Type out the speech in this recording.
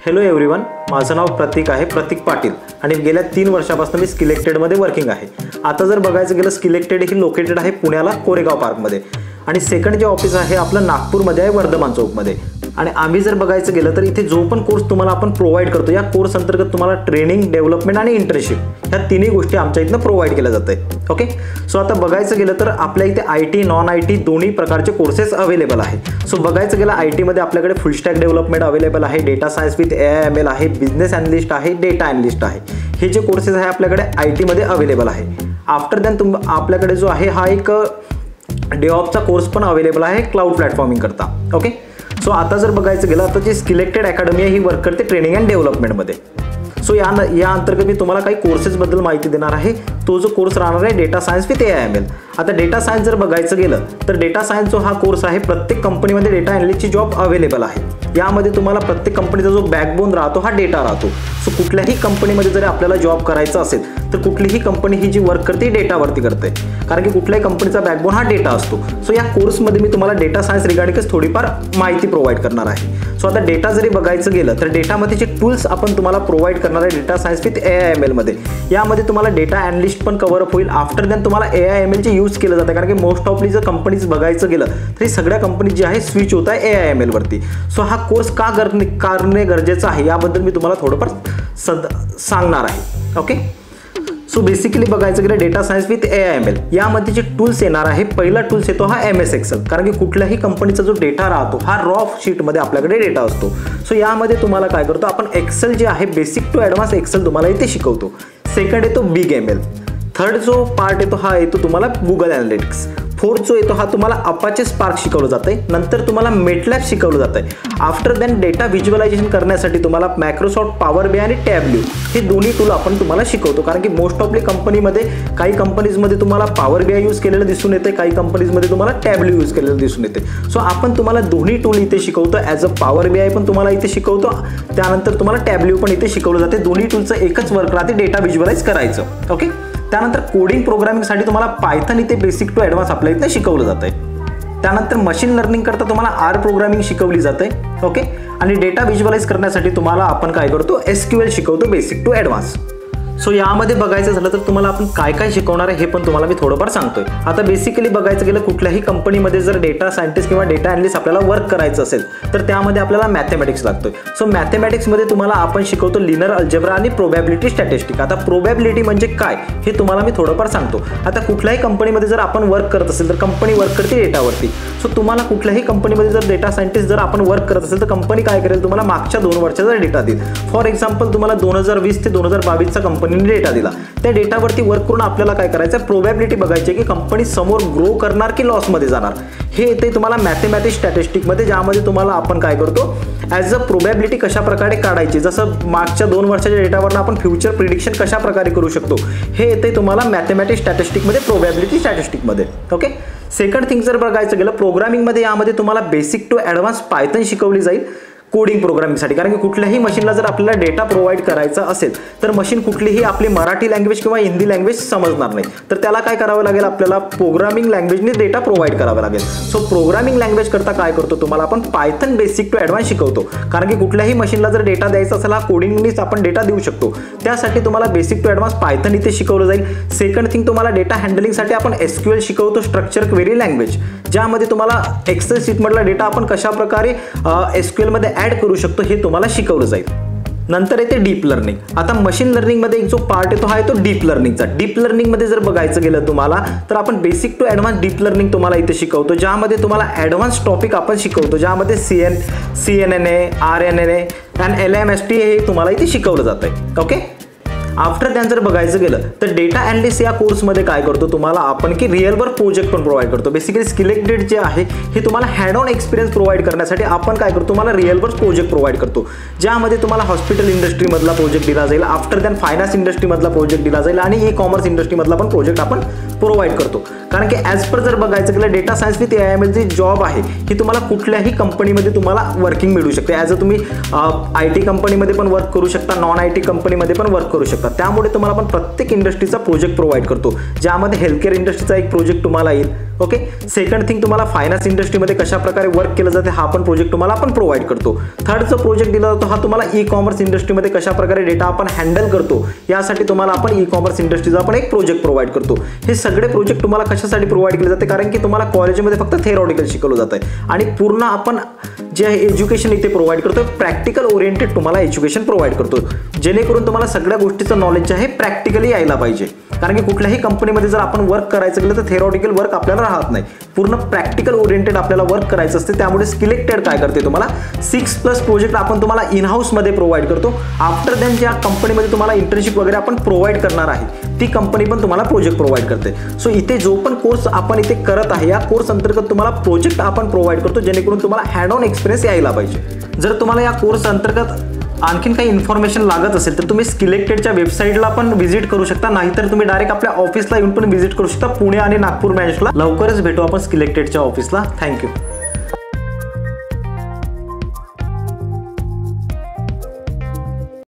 Hello everyone, माझं नाव प्रतीक आहे, प्रतीक पाटील, आणि गेल्या 3 वर्षापासून मी स्किलेक्टेडमध्ये वर्किंग आहे. आता जर बघायचं गेलं, स्किलेक्टेड ही लोकेटेड आहे पुण्याला कोरेगाव पार्कमध्ये, आणि सेकंड जे ऑफिस आहे आपलं नागपूरमध्ये आहे वर्धमान चौकमध्ये. आणि आम्ही जर बघायचं गेलं तर इथे जो पण कोर्स तुम्हाला आपण प्रोव्हाइड करतो, या कोर्स अंतर्गत तुम्हाला ट्रेनिंग, डेव्हलपमेंट आणि इंटर्नशिप ह्या तिन्ही गोष्टी आमच्या इथनं प्रोव्हाइड केल्या जात आहे. ओके, सो आता बघायचं गेलं तर आपल्या इथे IT नॉन IT दोन्ही प्रकारचे कोर्सेस अवेलेबल आहे. सो बघायचं गेलं IT मध्ये आपल्याकडे फुल स्टॅक डेव्हलपमेंट अवेलेबल आहे, डेटा सायन्स विथ AI/ML आहे, बिझनेस अनालिस्ट आहे, डेटा अनालिस्ट आहे. हे जे कोर्सेस आहे आपल्याकडे IT मध्ये अवेलेबल आहे. आफ्टर दॅन आपल्याकडे जो आहे हा एक डेव्हऑप्सचा कोर्स पण अवेलेबल आहे क्लाउड प्लॅटफॉर्मिंग करता. ओके, सो आता जर बघायचं गेलं तर जी स्किलेक्टेड अकॅडमी आहे ही वर्क करते ट्रेनिंग अँड डेव्हलपमेंटमध्ये. सो या अंतर्गत मी तुम्हाला काही कोर्सेसबद्दल माहिती देणार आहे. तो जो कोर्स राहणार आहे डेटा सायन्स विथ AI/ML. आता डेटा सायन्स जर बघायचं गेलं तर डेटा सायन्स जो हा कोर्स आहे प्रत्येक कंपनीमध्ये डेटा अनालिस्टची जॉब अवेलेबल आहे. यामध्ये तुम्हाला प्रत्येक कंपनीचा जो बॅकबोन राहतो हा डेटा राहतो. सो कुठल्याही कंपनीमध्ये जर आपल्याला जॉब करायचा असेल तर कुठलीही कंपनी ही जी वर्क करते डेटावरती करते, कारण की कुठल्याही कंपनीचा बॅकबोन हा डेटा असतो. सो या कोर्समध्ये मी तुम्हाला डेटा सायन्स रिगार्डिंगच थोडीफार माहिती प्रोव्हाइड करणार आहे. सो आता डेटा जरी बघायचं गेलं तर डेटामध्ये जे टूल्स आपण तुम्हाला प्रोव्हाइड करणार आहे डेटा सायन्स विथ AI/ML मध्ये, यामध्ये तुम्हाला डेटा अनालिस्ट पण कव्हर अप होईल. आफ्टर दॅन तुम्हाला AI/ML चे यूज केलं जातं, कारण की मोस्ट ऑफली जर कंपनीज बघायचं गेलं तरी सगळ्या कंपनीज जे आहे स्विच होत आहे AI/ML वरती. सो हा कोर्स का करणे गरजेचं आहे याबद्दल मी तुम्हाला थोडंफार सांगणार आहे. ओके, सो बेसिकली बघायचं गेलं डेटा सायन्स विथ AI/ML यामध्ये जे टूल्स येणार आहे, पहिला टूल्स येतो हा MS Excel, कारण की कुठल्याही कंपनीचा जो डेटा राहतो हा रॉ शीटमध्ये आपल्याकडे डेटा असतो. सो यामध्ये तुम्हाला काय करतो आपण एक्सेल जे आहे बेसिक टू ॲडव्हान्स एक्सेल तुम्हाला इथे शिकवतो. सेकंड येतो बिग ML. थर्ड जो पार्ट येतो हा येतो तुम्हाला गुगल ॲनालिटिक्स. फोर्थ जो येतो हा तुम्हाला अपाचे स्पार्क शिकवलं जातं आहे. नंतर तुम्हाला मेटलॅब शिकवलं जातं आहे. आफ्टर दॅन डेटा व्हिज्युअलायझेशन करण्यासाठी तुम्हाला मायक्रोसॉफ्ट पॉवर BI आणि टॅब्ल्यू हे दोन्ही टूल आपण तुम्हाला शिकवतो, कारण की मोस्ट ऑफली कंपनीमध्ये काही कंपनीजमध्ये तुम्हाला पॉवर BI यूज केलेलं दिसून येते, काही कंपनीजमध्ये तुम्हाला टॅब्ल्यू यूज केलेलं दिसून येते. सो आपण तुम्हाला दोन्ही टूल इथे शिकवतो. ॲज अ पॉवर BI पण तुम्हाला इथे शिकवतो, त्यानंतर तुम्हाला टॅब्ल्यू पण इथे शिकवलं जाते. दोन्ही टूलचं एकच वर्क राहते, डेटा व्हिज्युअलाइज करायचं. ओके, त्यानंतर कोडिंग प्रोग्रामिंगसाठी तुम्हाला पायथन इथे बेसिक टू ॲडव्हान्स आपल्या इथे शिकवलं जातं आहे. त्यानंतर मशीन लर्निंग करता तुम्हाला R प्रोग्रामिंग शिकवली जाते. ओके, आणि डेटा व्हिज्युअलाइज करण्यासाठी तुम्हाला आपण काय करतो SQL शिकवतो बेसिक टू ॲडव्हान्स. सो यामध्ये बघायचं झालं तर तुम्हाला आपण काय काय शिकवणार आहे हे पण तुम्हाला मी थोडंफार सांगतोय. आता बेसिकली बघायचं गेलं कुठल्याही कंपनीमध्ये जर डेटा सायंटिस्ट किंवा डेटा अनालिस्ट आपल्याला वर्क करायचं असेल तर त्यामध्ये आपल्याला मॅथमॅटिक्स लागतोय. सो मॅथमॅटिक्समध्ये तुम्हाला आपण शिकवतो लिनियर अल्जेब्रा आणि प्रोबॅबिलिटी स्टॅटिस्टिक. आता प्रोबॅबिलिटी म्हणजे काय हे तुम्हाला मी थोडंफार सांगतो. आता कुठल्याही कंपनीमध्ये जर आपण वर्क करत असेल तर कंपनी वर्क करते डेटावरती. सो तुम्हाला कुठल्याही कंपनीमध्ये जर डेटा सायंटिस्ट जर आपण वर्क करत असेल तर कंपनी काय करेल, तुम्हाला मागच्या 2 वर्षाचा डेटा देईल. फॉर एक्झाम्पल तुम्हाला 2020 ते 2022चा कंपनीने डेटा दिला. त्या डेटावरती वर्क करून आपल्याला काय करायचं, प्रोबॅबिलिटी बघायची की कंपनी समोर ग्रो करणार की लॉसमध्ये जाणार. हे येते तुम्हाला मॅथमॅटिक्स स्टॅटिस्टिकमध्ये, ज्यामध्ये तुम्हाला आपण काय करतो ॲज अ प्रोबॅबिलिटी कशा प्रकारे काढायची, जसं मागच्या 2 वर्षाच्या डेटावरून आपण फ्युचर प्रिडिक्शन कशा प्रकारे करू शकतो हे येते तुम्हाला मॅथमॅटिक्स स्टॅटिस्टिकमध्ये, प्रोबॅबिलिटी स्टॅटिस्टिकमध्ये. ओके, सेकंड थिंग जर बघायचं गेलं प्रोग्रामिंगमध्ये, यामध्ये तुम्हाला बेसिक टू ॲडव्हान्स पायथन शिकवली जाईल कोडिंग प्रोग्रामिंगसाठी, कारण की कुठल्याही मशीनला जर आपल्याला डेटा प्रोव्हाइड करायचा असेल तर मशीन कुठलीही आपली मराठी लँग्वेज किंवा हिंदी लँग्वेज समजणार नाही, तर त्याला काय करावं लागेल, आपल्याला प्रोग्रामिंग लँग्वेजने डेटा प्रोव्हाइड करावा लागेल. सो प्रोग्रामिंग लँग्वेज करता काय करतो, तुम्हाला आपण पायथन बेसिक टू ॲडव्हान्स शिकवतो, कारण की कुठल्याही मशीनला जर डेटा द्यायचा असेल हा कोडिंगनीच आपण डेटा देऊ शकतो. त्यासाठी तुम्हाला बेसिक टू ॲडव्हान्स पायथन इथे शिकवलं जाईल. सेकंड थिंग तुम्हाला डेटा हँडलिंगसाठी आपण SQL शिकवतो, स्ट्रक्चर क्वेरी लँग्वेज, ज्यामध्ये तुम्हाला एक्सेल शीटमधला डेटा आपण कशा प्रकारे SQL मध्ये ॲड करू शकतो हे तुम्हाला शिकवलं जाईल. नंतर येते डीप लर्निंग. आता मशीन लर्निंगमध्ये एक जो पार्ट येतो हा येतो डीप लर्निंगचा. डीप लर्निंगमध्ये जर बघायचं गेलं तुम्हाला तर आपण basic to advance deep learning तुम्हाला इथे शिकवतो, ज्यामध्ये तुम्हाला ॲडव्हान्स टॉपिक आपण शिकवतो, ज्यामध्ये CNN, RNNA आणि LMST हे तुम्हाला इथे शिकवलं जातं आहे. ओके, आफ्टर दॅन जर बघायचं गेलं तर डेटा अनालिस्ट या कोर्समध्ये काय करतो, तुम्हाला आपण की रिअल वर्क प्रोजेक्ट पण प्रोव्हाइड करतो. बेसिकली स्किलेक्टेड जे आहे हे तुम्हाला हँड ऑन एक्सपिरियन्स प्रोव्हाइड करण्यासाठी आपण काय करतो, तुम्हाला रिअल वर्क प्रोजेक्ट प्रोव्हाइड करतो, ज्यामध्ये तुम्हाला हॉस्पिटल इंडस्ट्रीमधला प्रोजेक्ट दिला जाईल. आफ्टर दॅन फायनान्स इंडस्ट्रीमधला प्रोजेक्ट दिला जाईल आणि ई-कॉमर्स इंडस्ट्रीमधला पण प्रोजेक्ट आपण प्रोव्हाइड करतो. कारण की ॲज पर जर बघायचं गेलं डेटा सायन्स विथ AI/ML जी जॉब आहे ही तुम्हाला कुठल्याही कंपनीमध्ये तुम्हाला वर्किंग मिळू शकते. ॲज अ तुम्ही IT कंपनीमध्ये पण वर्क करू शकता, नॉन IT कंपनीमध्ये पण वर्क करू शकता. त्यामुळे तुम्हाला आपण प्रत्येक इंडस्ट्रीचा प्रोजेक्ट प्रोव्हाइड करतो, ज्यामध्ये हेल्थकेअर इंडस्ट्रीचा एक प्रोजेक्ट तुम्हाला येईल, ओके. सेकंड थिंग, तुम्हाला फायनान्स इंडस्ट्रीमध्ये कशा प्रकारे वर्क केलं जाते हा पण प्रोजेक्ट तुम्हाला आपण प्रोव्हाइड करतो. थर्ड जो प्रोजेक्ट दिला जातो हा तुम्हाला ई कॉमर्स इंडस्ट्रीमध्ये कशा प्रकारे डेटा आपण हँडल करतो यासाठी तुम्हाला आपण ई कॉमर्स इंडस्ट्रीचा आपण एक प्रोजेक्ट प्रोव्हाइड करतो. हे सगळे प्रोजेक्ट तुम्हाला कशासाठी प्रोव्हाइड केले जाते, कारण की तुम्हाला कॉलेजमध्ये फक्त थेरॉटिकल शिकवलं जात आहे आणि पूर्ण आपण जे आहे एज्युकेशन इथे प्रोव्हाइड करतो प्रॅक्टिकल ओरिएंटेड तुम्हाला एज्युकेशन प्रोव्हाइड करतो, जेणेकरून तुम्हाला सगळ्या गोष्टीचं नॉलेज जे आहे प्रॅक्टिकली यायला पाहिजे. कारण की कुठल्याही कंपनीमध्ये जर आपण वर्क करायचं गेलं तर थेरॉटिकल वर्क आपल्याला राहत नाही, पूर्ण प्रॅक्टिकल ओरिएंटेड आपल्याला वर्क करायचं असते. त्यामुळे सिलेक्टेड काय करते, तुम्हाला 6+ प्रोजेक्ट आपण तुम्हाला इन हाऊसमध्ये प्रोव्हाइड करतो. आफ्टर दॅन ज्या कंपनीमध्ये तुम्हाला इंटर्नशिप वगैरे आपण प्रोव्हाइड करणार आहे ती कंपनी पण तुम्हाला प्रोजेक्ट प्रोव्हाइड करते. सो इथे जो पण कोर्स आपण इथे करत आहे या कोर्स अंतर्गत तुम्हाला प्रोजेक्ट आपण प्रोव्हाइड करतो, जेणेकरून तुम्हाला हँड ऑन एक्सपिरियन्स यायला पाहिजे. जर तुम्हाला या कोर्स अंतर्गत आणखीन काही इन्फॉर्मेशन लागत असेल तर तुम्ही स्किलेक्टेडच्या वेबसाईटला पण व्हिजिट करू शकता, नाहीतर तुम्ही डायरेक्ट आपल्या ऑफिसला येऊन पण व्हिजिट करू शकता पुणे आणि नागपूर ब्रँचला. लवकरच भेटू आपण स्किलेक्टेडच्या ऑफिसला. थँक्यू.